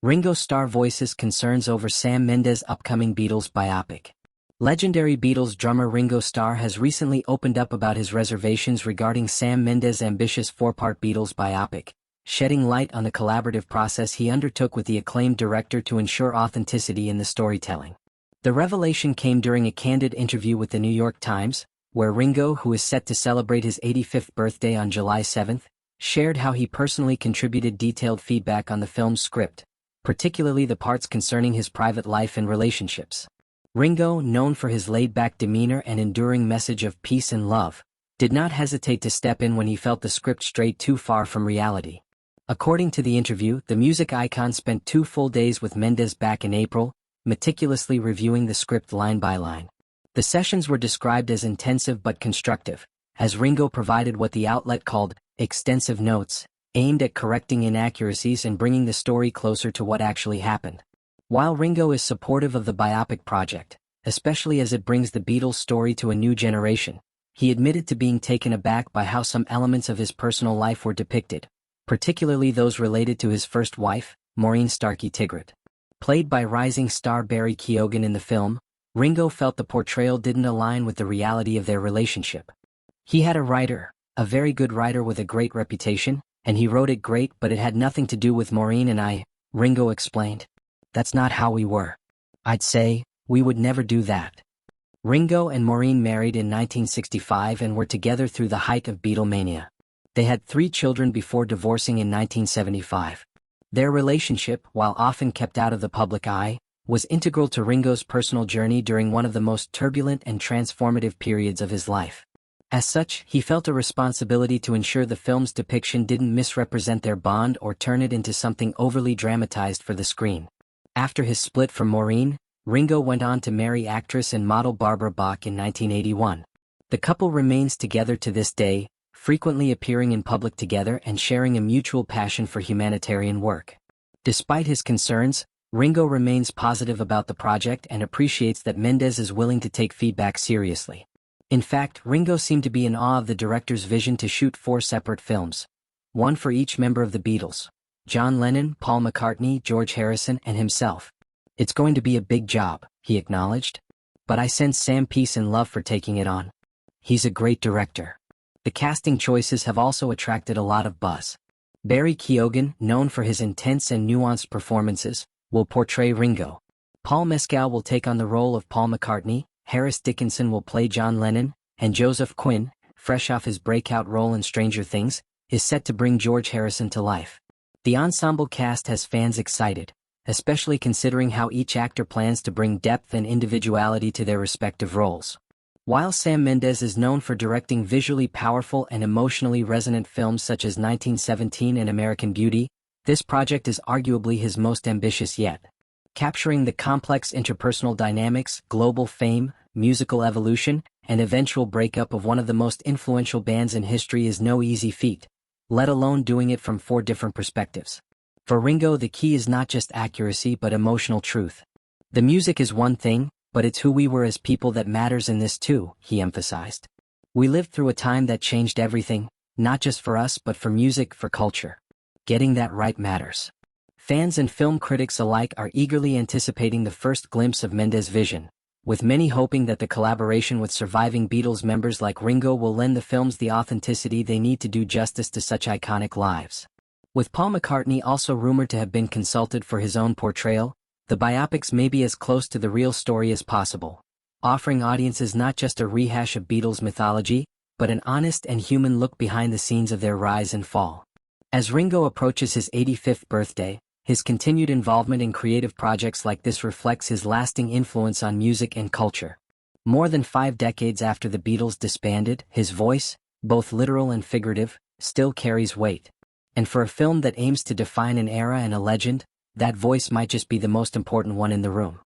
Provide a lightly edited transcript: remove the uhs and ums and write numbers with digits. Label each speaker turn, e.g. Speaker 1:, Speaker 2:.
Speaker 1: Ringo Starr voices concerns over Sam Mendes' upcoming Beatles biopic. Legendary Beatles drummer Ringo Starr has recently opened up about his reservations regarding Sam Mendes' ambitious four-part Beatles biopic, shedding light on the collaborative process he undertook with the acclaimed director to ensure authenticity in the storytelling. The revelation came during a candid interview with the New York Times, where Ringo, who is set to celebrate his 85th birthday on July 7, shared how he personally contributed detailed feedback on the film's script, particularly the parts concerning his private life and relationships. Ringo, known for his laid-back demeanor and enduring message of peace and love, did not hesitate to step in when he felt the script strayed too far from reality. According to the interview, the music icon spent 2 full days with Mendes back in April, meticulously reviewing the script line by line. The sessions were described as intensive but constructive, as Ringo provided what the outlet called extensive notes, aimed at correcting inaccuracies and bringing the story closer to what actually happened. While Ringo is supportive of the biopic project, especially as it brings the Beatles' story to a new generation, he admitted to being taken aback by how some elements of his personal life were depicted, particularly those related to his first wife, Maureen Starkey Tigrett. Played by rising star Keoghan in the film, Ringo felt the portrayal didn't align with the reality of their relationship. He had a writer, a very good writer with a great reputation, and he wrote it great, but it had nothing to do with Maureen and I, Ringo explained. That's not how we were. I'd say, we would never do that. Ringo and Maureen married in 1965 and were together through the height of Beatlemania. They had 3 children before divorcing in 1975. Their relationship, while often kept out of the public eye, was integral to Ringo's personal journey during one of the most turbulent and transformative periods of his life. As such, he felt a responsibility to ensure the film's depiction didn't misrepresent their bond or turn it into something overly dramatized for the screen. After his split from Maureen, Ringo went on to marry actress and model Barbara Bach in 1981. The couple remains together to this day, frequently appearing in public together and sharing a mutual passion for humanitarian work. Despite his concerns, Ringo remains positive about the project and appreciates that Mendes is willing to take feedback seriously. In fact, Ringo seemed to be in awe of the director's vision to shoot 4 separate films, one for each member of the Beatles: John Lennon, Paul McCartney, George Harrison, and himself. It's going to be a big job, he acknowledged. But I sense Sam peace and love for taking it on. He's a great director. The casting choices have also attracted a lot of buzz. Keoghan, known for his intense and nuanced performances, will portray Ringo. Paul Mescal will take on the role of Paul McCartney, Dickinson will play John Lennon, and Joseph Quinn, fresh off his breakout role in Stranger Things, is set to bring George Harrison to life. The ensemble cast has fans excited, especially considering how each actor plans to bring depth and individuality to their respective roles. While Sam Mendes is known for directing visually powerful and emotionally resonant films such as 1917 and American Beauty, this project is arguably his most ambitious yet. Capturing the complex interpersonal dynamics, global fame, musical evolution, and eventual breakup of one of the most influential bands in history is no easy feat, let alone doing it from 4 different perspectives. For Ringo, the key is not just accuracy but emotional truth. The music is one thing, but it's who we were as people that matters in this too, he emphasized. We lived through a time that changed everything, not just for us but for music, for culture. Getting that right matters. Fans and film critics alike are eagerly anticipating the first glimpse of Mendes' vision, with many hoping that the collaboration with surviving Beatles members like Ringo will lend the films the authenticity they need to do justice to such iconic lives. With Paul McCartney also rumored to have been consulted for his own portrayal, the biopics may be as close to the real story as possible, offering audiences not just a rehash of Beatles mythology, but an honest and human look behind the scenes of their rise and fall. As Ringo approaches his 85th birthday, his continued involvement in creative projects like this reflects his lasting influence on music and culture. More than 5 decades after the Beatles disbanded, his voice, both literal and figurative, still carries weight. And for a film that aims to define an era and a legend, that voice might just be the most important one in the room.